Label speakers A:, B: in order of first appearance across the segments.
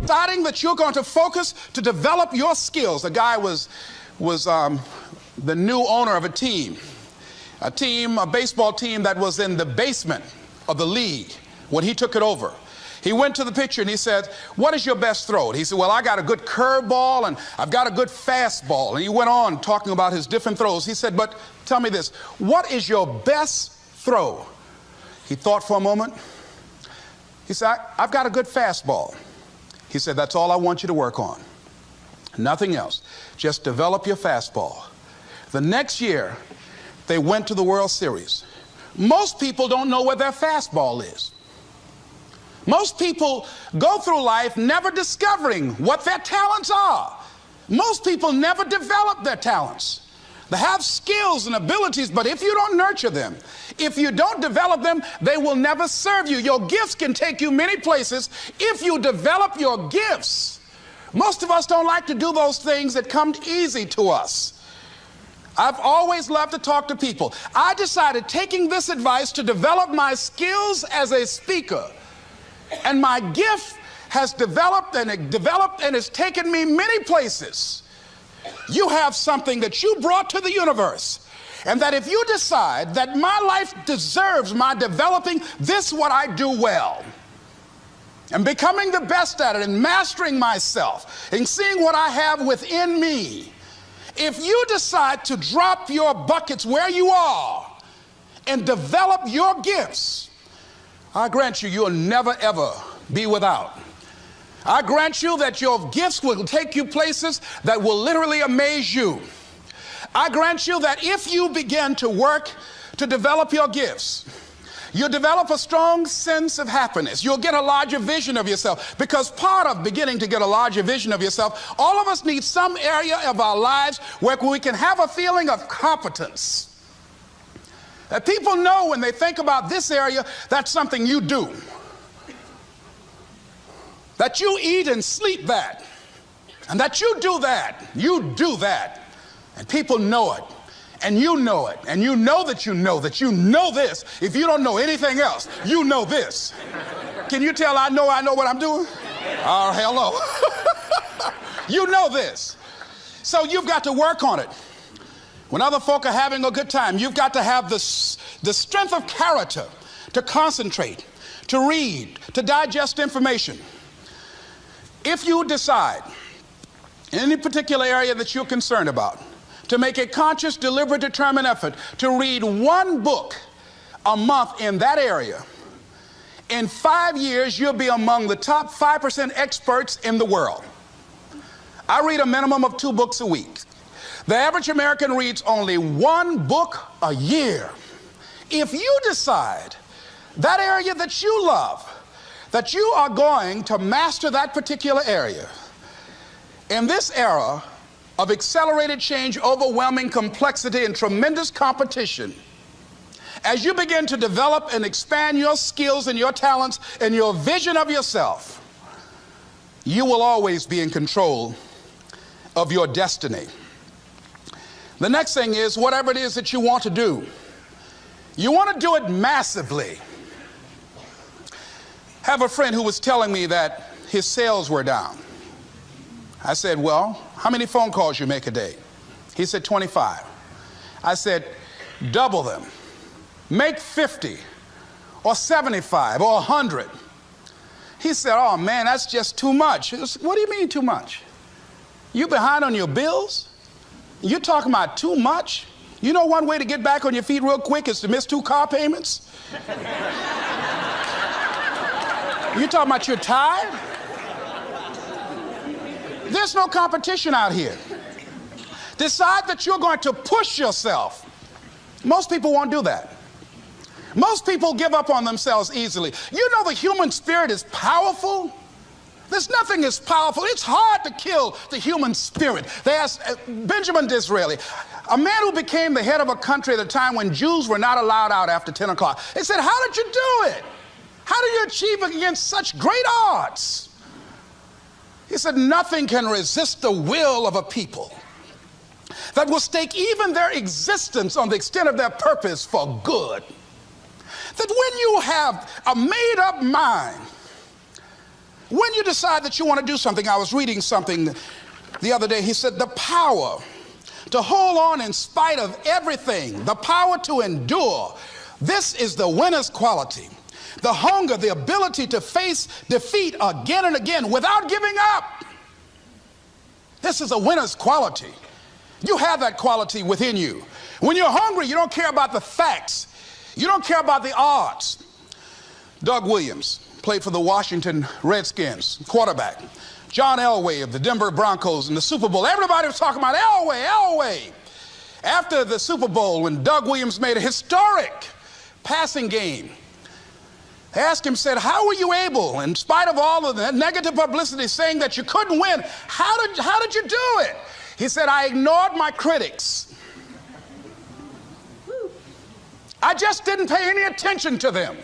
A: deciding that you're going to focus to develop your skills. The guy was the new owner of a baseball team that was in the basement of the league when he took it over. He went to the pitcher and he said, "What is your best throw?" He said, "Well, I got a good curveball and I've got a good fastball." And he went on talking about his different throws. He said, "But tell me this, what is your best throw?" He thought for a moment. He said, "I've got a good fastball." He said, "That's all I want you to work on. Nothing else. Just develop your fastball." The next year, they went to the World Series. Most people don't know where their fastball is. Most people go through life never discovering what their talents are. Most people never develop their talents. They have skills and abilities, but if you don't nurture them, if you don't develop them, they will never serve you. Your gifts can take you many places if you develop your gifts. Most of us don't like to do those things that come easy to us. I've always loved to talk to people. I decided, taking this advice, to develop my skills as a speaker. And my gift has developed and it's taken me many places. You have something that you brought to the universe. And that if you decide that my life deserves my developing this, what I do well, and becoming the best at it and mastering myself and seeing what I have within me, if you decide to drop your buckets where you are and develop your gifts, I grant you, you'll never ever be without. I grant you that your gifts will take you places that will literally amaze you. I grant you that if you begin to work to develop your gifts, you'll develop a strong sense of happiness. You'll get a larger vision of yourself, because part of beginning to get a larger vision of yourself, all of us need some area of our lives where we can have a feeling of competence. That people know when they think about this area, that's something you do. That you eat and sleep that. And that you do that. You do that. And people know it. And you know it. And you know that you know this. If you don't know anything else, you know this. Can you tell I know what I'm doing? Oh, hell no. You know this. So you've got to work on it. When other folk are having a good time, you've got to have the strength of character to concentrate, to read, to digest information. If you decide in any particular area that you're concerned about, to make a conscious, deliberate, determined effort to read one book a month in that area, in 5 years, you'll be among the top 5% experts in the world. I read a minimum of 2 books a week. The average American reads only 1 book a year. If you decide that area that you love, that you are going to master that particular area, in this era of accelerated change, overwhelming complexity, and tremendous competition, as you begin to develop and expand your skills and your talents and your vision of yourself, you will always be in control of your destiny. The next thing is, whatever it is that you want to do, you want to do it massively. I have a friend who was telling me that his sales were down. I said, "Well, how many phone calls you make a day?" He said, 25. I said, "Double them. Make 50 or 75 or 100. He said, "Oh man, that's just too much." I said, "What do you mean too much? You behind on your bills? You're talking about too much? You know one way to get back on your feet real quick is to miss 2 car payments? You talking about you're tired? There's no competition out here. Decide that you're going to push yourself. Most people won't do that. Most people give up on themselves easily. You know the human spirit is powerful. There's nothing as powerful. It's hard to kill the human spirit. They asked Benjamin Disraeli, a man who became the head of a country at a time when Jews were not allowed out after 10 o'clock. They said, "How did you do it? How do you achieve it against such great odds?" He said, "Nothing can resist the will of a people that will stake even their existence on the extent of their purpose for good. That when you have a made-up mind When you decide that you want to do something, I was reading something the other day. He said, the power to hold on in spite of everything, the power to endure, this is the winner's quality. The hunger, the ability to face defeat again and again without giving up. This is a winner's quality. You have that quality within you. When you're hungry, you don't care about the facts. You don't care about the odds. Doug Williams played for the Washington Redskins, quarterback. John Elway of the Denver Broncos in the Super Bowl. Everybody was talking about Elway. After the Super Bowl, when Doug Williams made a historic passing game, they asked him, said, how were you able, in spite of all of the negative publicity saying that you couldn't win, how did you do it? He said, I ignored my critics. I just didn't pay any attention to them.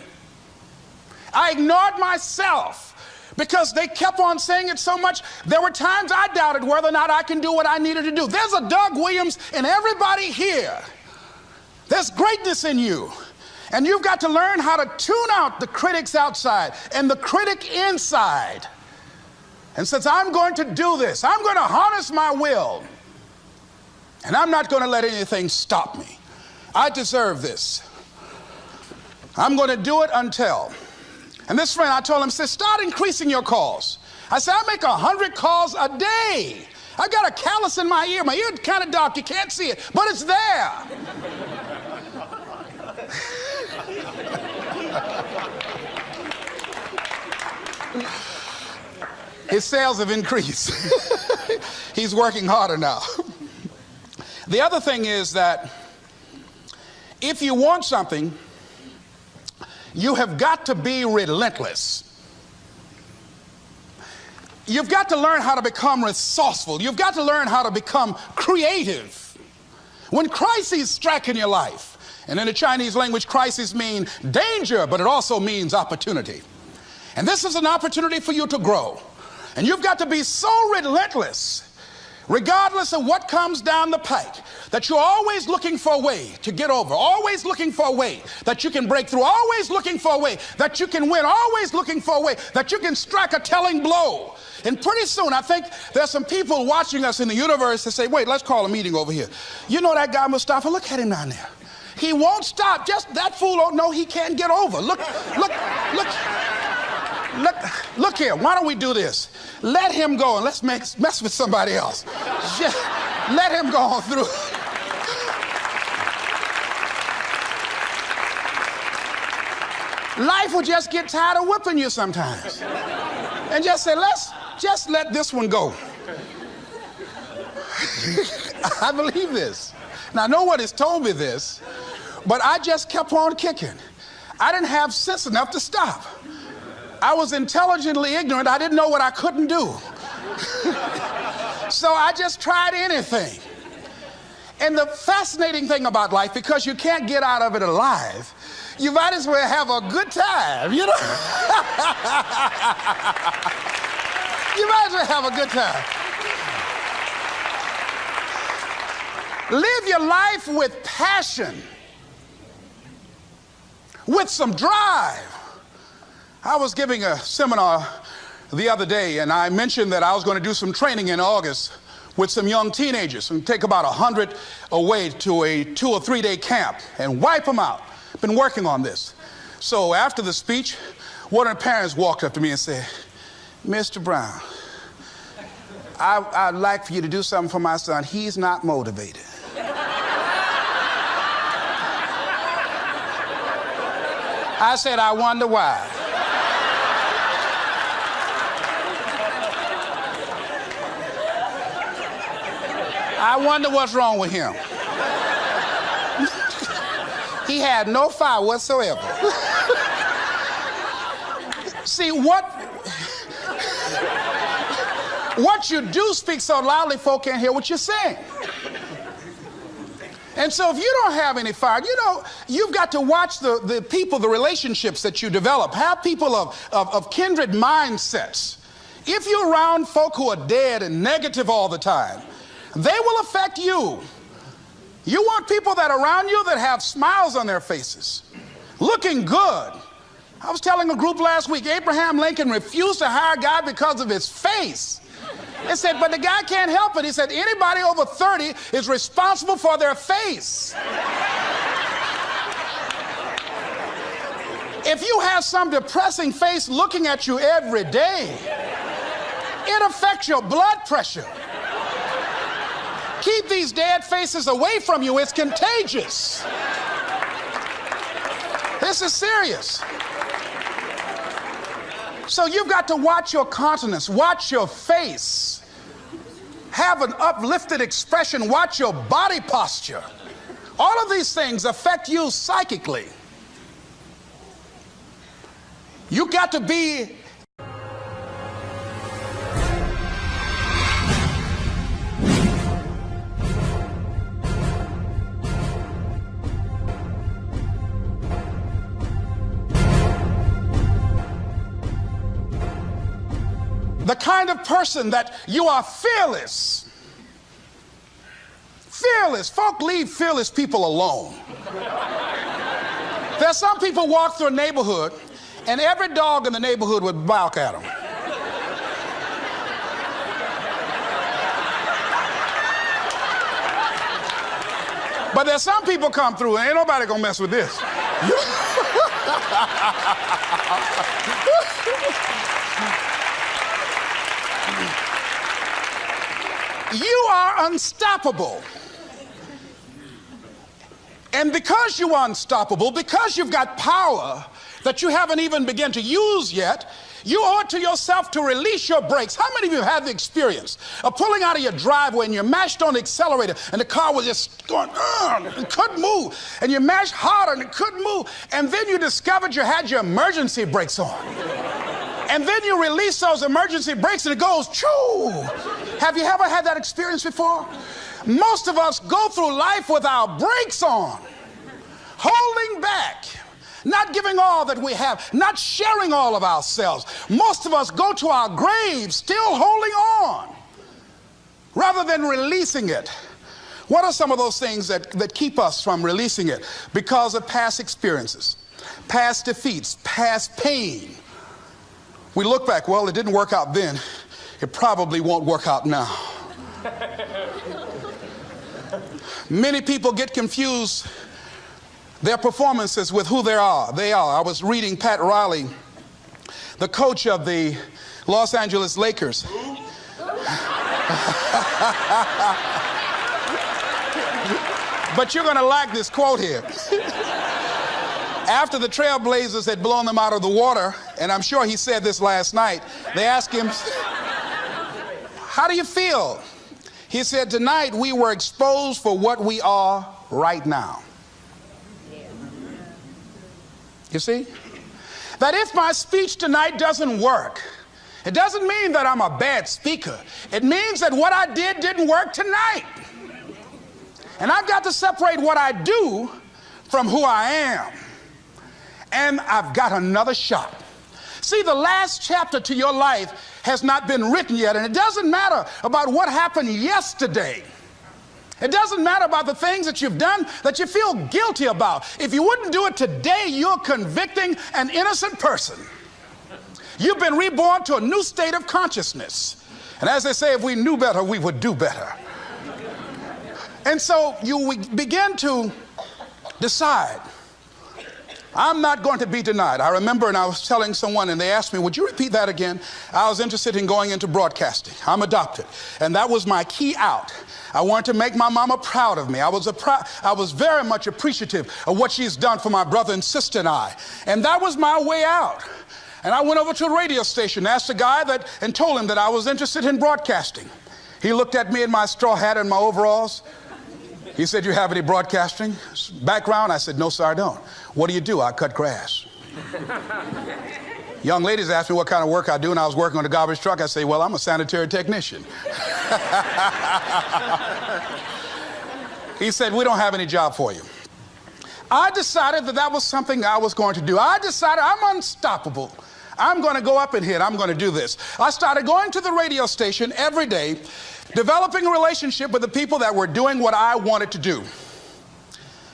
A: I ignored myself because they kept on saying it so much. There were times I doubted whether or not I can do what I needed to do. There's a Doug Williams in everybody here. There's greatness in you. And you've got to learn how to tune out the critics outside and the critic inside. And since I'm going to do this, I'm going to harness my will. And I'm not going to let anything stop me. I deserve this. I'm going to do it until. And this friend, I told him, said, start increasing your calls. I said, I make 100 calls a day. I got a callus in my ear. My ear is kind of dark. You can't see it, but it's there. His sales have increased. He's working harder now. The other thing is that if you want something, you have got to be relentless. You've got to learn how to become resourceful. You've got to learn how to become creative. When crises strike in your life, and in the Chinese language, crises mean danger, but it also means opportunity. And this is an opportunity for you to grow. And you've got to be so relentless, regardless of what comes down the pike, that you're always looking for a way to get over, always looking for a way that you can break through, always looking for a way that you can win, always looking for a way that you can strike a telling blow. And pretty soon, I think there's some people watching us in the universe that say, wait, let's call a meeting over here. You know that guy Mustafa? Look at him down there. He won't stop. Just that fool don't know he can't get over. Look here. Why don't we do this? Let him go and let's mess with somebody else. Just let him go on through. Life will just get tired of whipping you sometimes. And just say, let's just let this one go. I believe this. Now, no one has told me this, but I just kept on kicking. I didn't have sense enough to stop. I was intelligently ignorant. I didn't know what I couldn't do. So I just tried anything. And the fascinating thing about life, because you can't get out of it alive, you might as well have a good time, you know? You might as well have a good time. Live your life with passion, with some drive. I was giving a seminar the other day, and I mentioned that I was going to do some training in August with some young teenagers and take about 100 away to a 2 or 3 day camp and wipe them out. Been working on this. So after the speech, one of the parents walked up to me and said, Mr. Brown, I'd like for you to do something for my son. He's not motivated. I said, I wonder why. I wonder what's wrong with him. He had no fire whatsoever. See, what you do speaks so loudly, folk can't hear what you're saying. And so if you don't have any fire, you know, you've got to watch the people, the relationships that you develop. Have people of kindred mindsets. If you're around folk who are dead and negative all the time, they will affect you. You want people that are around you that have smiles on their faces, looking good, I was telling a group last week, Abraham Lincoln refused to hire a guy because of his face. They said, but the guy can't help it. He said, anybody over 30 is responsible for their face. If you have some depressing face looking at you every day, it affects your blood pressure. Keep these dead faces away from you. It's contagious. This is serious. So you've got to watch your countenance, watch your face, have an uplifted expression, watch your body posture. All of these things affect you psychically. You got to be the kind of person that you are fearless. Fearless. Folk leave fearless people alone. There's some people walk through a neighborhood and every dog in the neighborhood would bark at them. But there's some people come through and ain't nobody gonna mess with this. You are unstoppable. And because you are unstoppable, because you've got power that you haven't even begun to use yet, you owe it to yourself to release your brakes. How many of you have the experience of pulling out of your driveway and you mashed on the accelerator and the car was just going, it couldn't move, and you mashed harder and it couldn't move, and then you discovered you had your emergency brakes on. And then you release those emergency brakes and it goes, choo! Have you ever had that experience before? Most of us go through life with our brakes on, holding back, not giving all that we have, not sharing all of ourselves. Most of us go to our graves still holding on, rather than releasing it. What are some of those things that keep us from releasing it? Because of past experiences, past defeats, past pain. We look back, well, it didn't work out then. It probably won't work out now. Many people get confused their performances with who they are. I was reading Pat Riley, the coach of the Los Angeles Lakers. But you're going to like this quote here. After the Trailblazers had blown them out of the water, and I'm sure he said this last night, they asked him, how do you feel? He said, tonight we were exposed for what we are right now. You see? That if my speech tonight doesn't work, it doesn't mean that I'm a bad speaker. It means that what I did didn't work tonight. And I've got to separate what I do from who I am. And I've got another shot. See, the last chapter to your life has not been written yet, and it doesn't matter about what happened yesterday. It doesn't matter about the things that you've done that you feel guilty about. If you wouldn't do it today, you're convicting an innocent person. You've been reborn to a new state of consciousness. And as they say, if we knew better, we would do better. And so you begin to decide, I'm not going to be denied. I remember, and I was telling someone, and they asked me, would you repeat that again? I was interested in going into broadcasting. I'm adopted. And that was my key out. I wanted to make my mama proud of me. I was very much appreciative of what she's done for my brother and sister and I. And that was my way out. And I went over to a radio station, asked a guy and told him that I was interested in broadcasting. He looked at me in my straw hat and my overalls. He said, you have any broadcasting background? I said, no, sir, I don't. What do you do? I cut grass. Young ladies asked me what kind of work I do, and I was working on a garbage truck. I say, well, I'm a sanitary technician. He said, we don't have any job for you. I decided that was something I was going to do. I decided I'm unstoppable. I'm going to go up in here and I'm going to do this. I started going to the radio station every day, developing a relationship with the people that were doing what I wanted to do.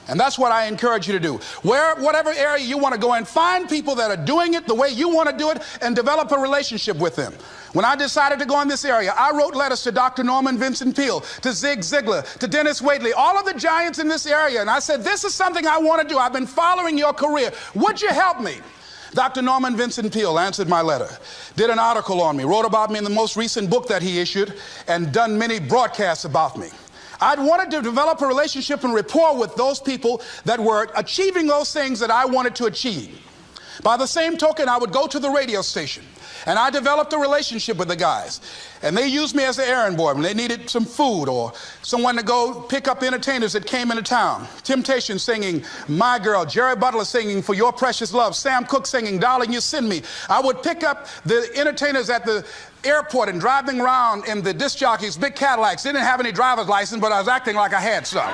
A: And that's what I encourage you to do. Whatever area you want to go in, find people that are doing it the way you want to do it and develop a relationship with them. When I decided to go in this area, I wrote letters to Dr. Norman Vincent Peale, to Zig Ziglar, to Dennis Waitley, all of the giants in this area. And I said, this is something I want to do. I've been following your career. Would you help me? Dr. Norman Vincent Peale answered my letter, did an article on me, wrote about me in the most recent book that he issued, and done many broadcasts about me. I'd wanted to develop a relationship and rapport with those people that were achieving those things that I wanted to achieve. By the same token, I would go to the radio station, and I developed a relationship with the guys. And they used me as an errand boy when they needed some food or someone to go pick up entertainers that came into town. Temptation singing My Girl, Jerry Butler singing For Your Precious Love, Sam Cooke singing Darling You Send Me. I would pick up the entertainers at the airport and driving around in the disc jockeys, big Cadillacs. They didn't have any driver's license, but I was acting like I had some.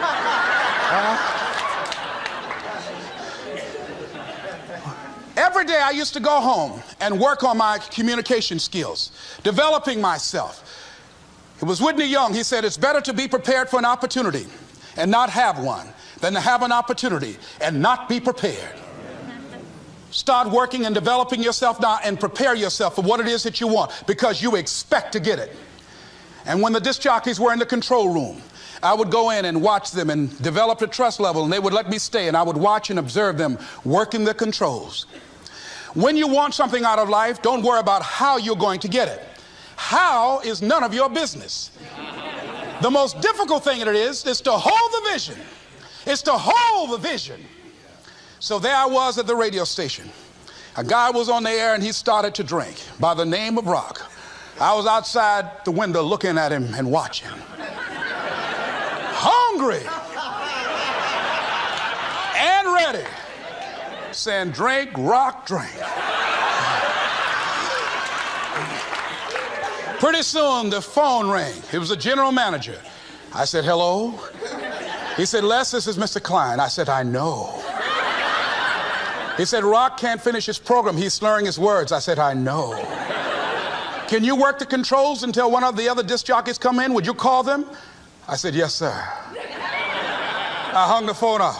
A: Every day I used to go home and work on my communication skills, developing myself. It was Whitney Young. He said, it's better to be prepared for an opportunity and not have one than to have an opportunity and not be prepared. Start working and developing yourself now and prepare yourself for what it is that you want, because you expect to get it. And when the disc jockeys were in the control room, I would go in and watch them and develop a trust level, and they would let me stay, and I would watch and observe them working the controls. When you want something out of life, don't worry about how you're going to get it. How is none of your business. The most difficult thing it is to hold the vision. It's to hold the vision. So there I was at the radio station. A guy was on the air and he started to drink by the name of Rock. I was outside the window looking at him and watching. Hungry and ready, saying, drink, Rock, drink. Pretty soon the phone rang. It was the general manager. I said, hello? He said, Les, this is Mr. Klein. I said, I know. He said, Rock can't finish his program. He's slurring his words. I said, I know. Can you work the controls until one of the other disc jockeys come in? Would you call them? I said, yes, sir. I hung the phone up.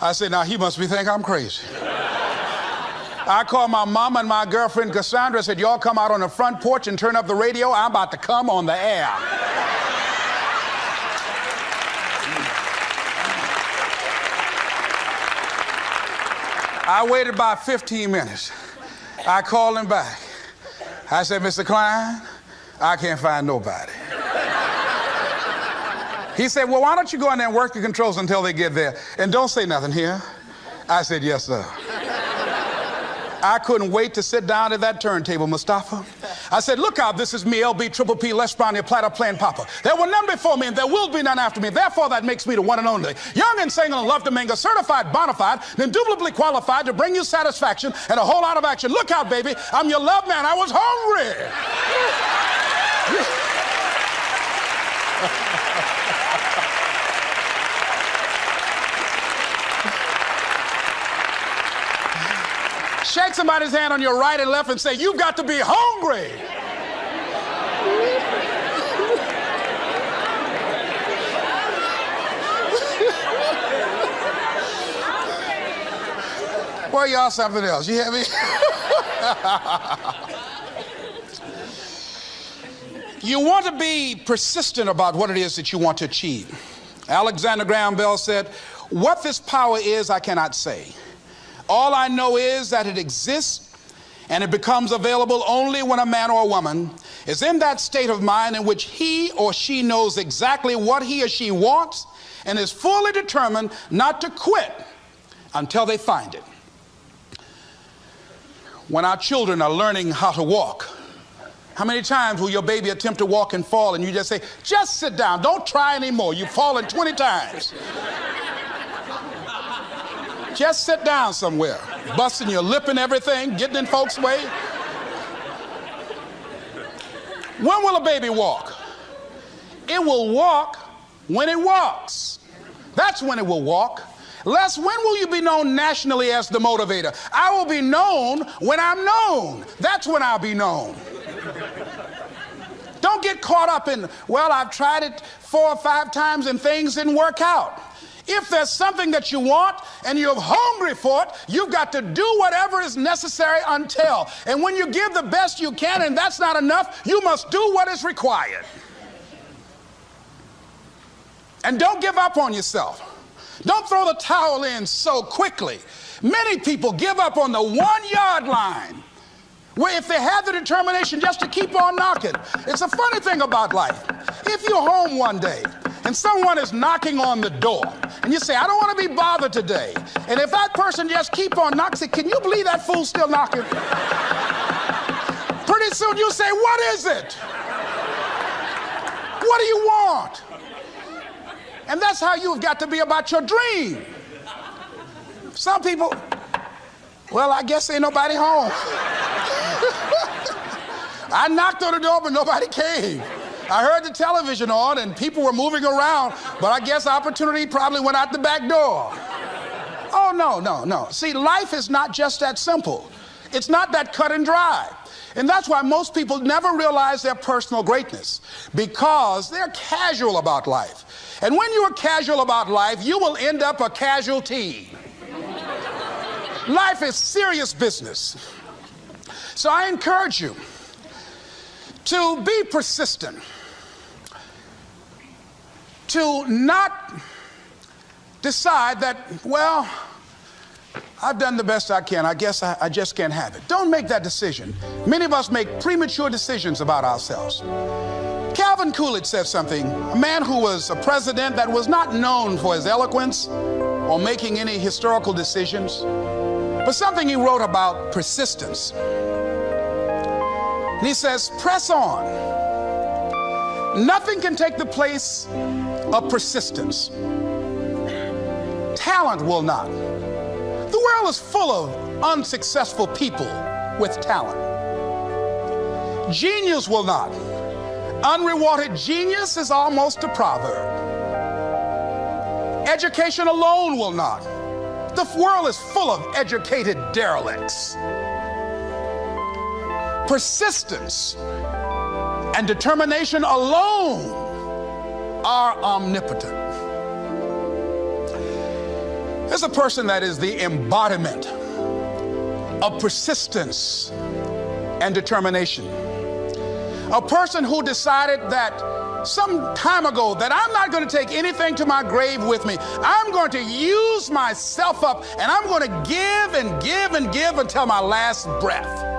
A: I said, now he must think I'm crazy. I called my mama and my girlfriend Cassandra. I said, y'all come out on the front porch and turn up the radio. I'm about to come on the air. I waited about 15 minutes. I called him back. I said, Mr. Klein, I can't find nobody. He said, well, why don't you go in there and work the controls until they get there? And don't say nothing here. I said, yes, sir. I couldn't wait to sit down at that turntable, Mustafa. I said, look out, this is me, LB, Triple P, Les Brown, your platter playing Papa. There were none before me and there will be none after me. Therefore, that makes me the one and only. Young and single and love to mingle, certified, bona fide, and indubitably qualified to bring you satisfaction and a whole lot of action. Look out, baby, I'm your love man. I was hungry. Shake somebody's hand on your right and left and say, you've got to be hungry. Well, y'all something else. You hear me? You want to be persistent about what it is that you want to achieve. Alexander Graham Bell said, what this power is, I cannot say. All I know is that it exists and it becomes available only when a man or a woman is in that state of mind in which he or she knows exactly what he or she wants and is fully determined not to quit until they find it. When our children are learning how to walk, how many times will your baby attempt to walk and fall and you just say, just sit down, don't try anymore, you've fallen 20 times. Just sit down somewhere, busting your lip and everything, getting in folks' way. When will a baby walk? It will walk when it walks. That's when it will walk. Les, when will you be known nationally as the motivator? I will be known when I'm known. That's when I'll be known. Don't get caught up in, well, I've tried it 4 or 5 times and things didn't work out. If there's something that you want and you're hungry for it, you've got to do whatever is necessary until. And when you give the best you can and that's not enough, you must do what is required. And don't give up on yourself. Don't throw the towel in so quickly. Many people give up on the 1 yard line, where if they have the determination just to keep on knocking. It's a funny thing about life. If you're home one day and someone is knocking on the door and you say, I don't want to be bothered today, and if that person just keep on knocking, say, can you believe that fool's still knocking? Pretty soon you say, what is it? What do you want? And that's how you've got to be about your dream. Some people, well, I guess ain't nobody home. I knocked on the door, but nobody came. I heard the television on and people were moving around, but I guess opportunity probably went out the back door. Oh, no. See, life is not just that simple. It's not that cut and dry. And that's why most people never realize their personal greatness, because they're casual about life. And when you are casual about life, you will end up a casualty. Life is serious business. So I encourage you to be persistent, to not decide that, well, I've done the best I can. I guess I just can't have it. Don't make that decision. Many of us make premature decisions about ourselves. Calvin Coolidge said something, a man who was a president that was not known for his eloquence or making any historical decisions, but something he wrote about persistence. And he says, press on. Nothing can take the place of persistence. Talent will not. The world is full of unsuccessful people with talent. Genius will not. Unrewarded genius is almost a proverb. Education alone will not. The world is full of educated derelicts. Persistence and determination alone are omnipotent. There's a person that is the embodiment of persistence and determination. A person who decided that some time ago that I'm not going to take anything to my grave with me. I'm going to use myself up, and I'm going to give and give and give until my last breath.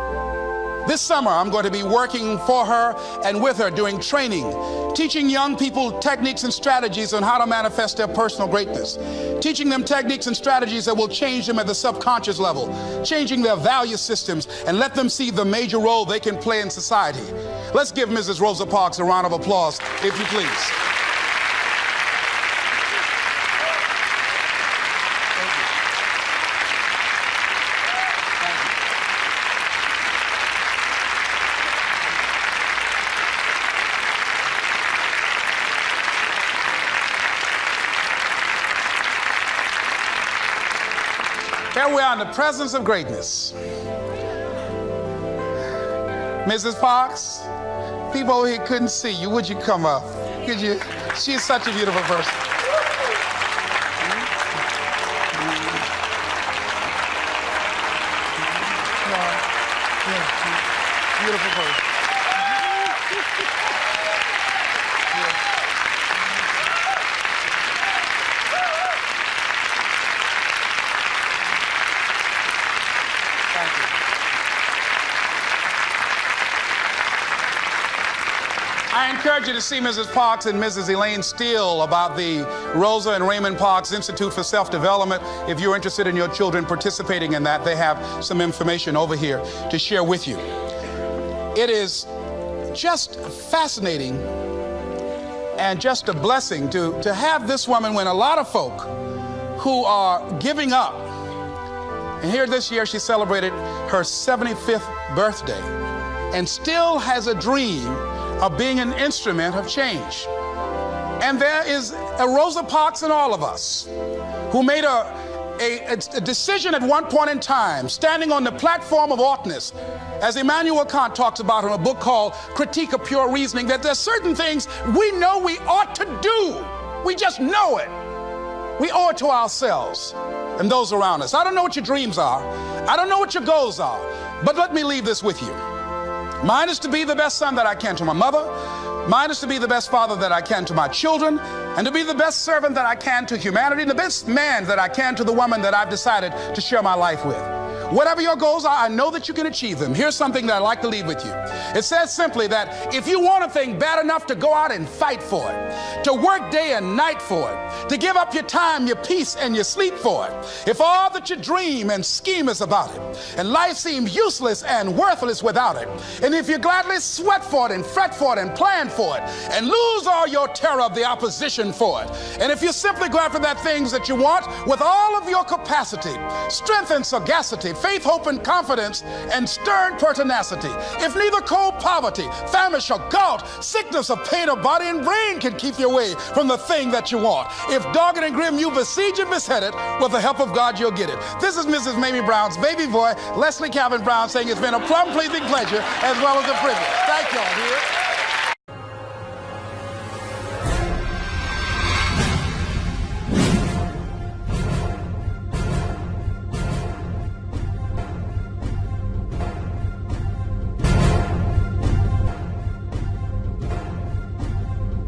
A: This summer, I'm going to be working for her and with her doing training, teaching young people techniques and strategies on how to manifest their personal greatness, teaching them techniques and strategies that will change them at the subconscious level, changing their value systems, and let them see the major role they can play in society. Let's give Mrs. Rosa Parks a round of applause, if you please. Here we are in the presence of greatness. Mrs. Parks, people over here couldn't see you. Would you come up? Could you? She's such a beautiful person. Beautiful person. I encourage you to see Mrs. Parks and Mrs. Elaine Steele about the Rosa and Raymond Parks Institute for Self-Development. If you're interested in your children participating in that, they have some information over here to share with you. It is just fascinating and just a blessing to have this woman when a lot of folk who are giving up. And here this year she celebrated her 75th birthday and still has a dream of being an instrument of change. And there is a Rosa Parks in all of us who made a decision at one point in time, standing on the platform of oughtness, as Immanuel Kant talks about in a book called Critique of Pure Reasoning, that there's certain things we know we ought to do. We just know it. We owe it to ourselves and those around us. I don't know what your dreams are. I don't know what your goals are. But let me leave this with you. Mine is to be the best son that I can to my mother. Mine is to be the best father that I can to my children, and to be the best servant that I can to humanity, and the best man that I can to the woman that I've decided to share my life with. Whatever your goals are, I know that you can achieve them. Here's something that I'd like to leave with you. It says simply that if you want a thing bad enough to go out and fight for it, to work day and night for it, to give up your time, your peace, and your sleep for it, if all that you dream and scheme is about it, and life seems useless and worthless without it, and if you gladly sweat for it and fret for it and plan for it, and lose all your terror of the opposition for it, and if you simply go after that things that you want with all of your capacity, strength and sagacity, faith, hope, and confidence, and stern pertinacity, if neither cold poverty, famish, or gout, sickness, or pain of body and brain can keep you away from the thing that you want, if dogged and grim you besiege and beset it, with the help of God you'll get it. This is Mrs. Mamie Brown's baby boy, Leslie Calvin Brown, saying it's been a plum-pleasing pleasure as well as a privilege. Thank y'all.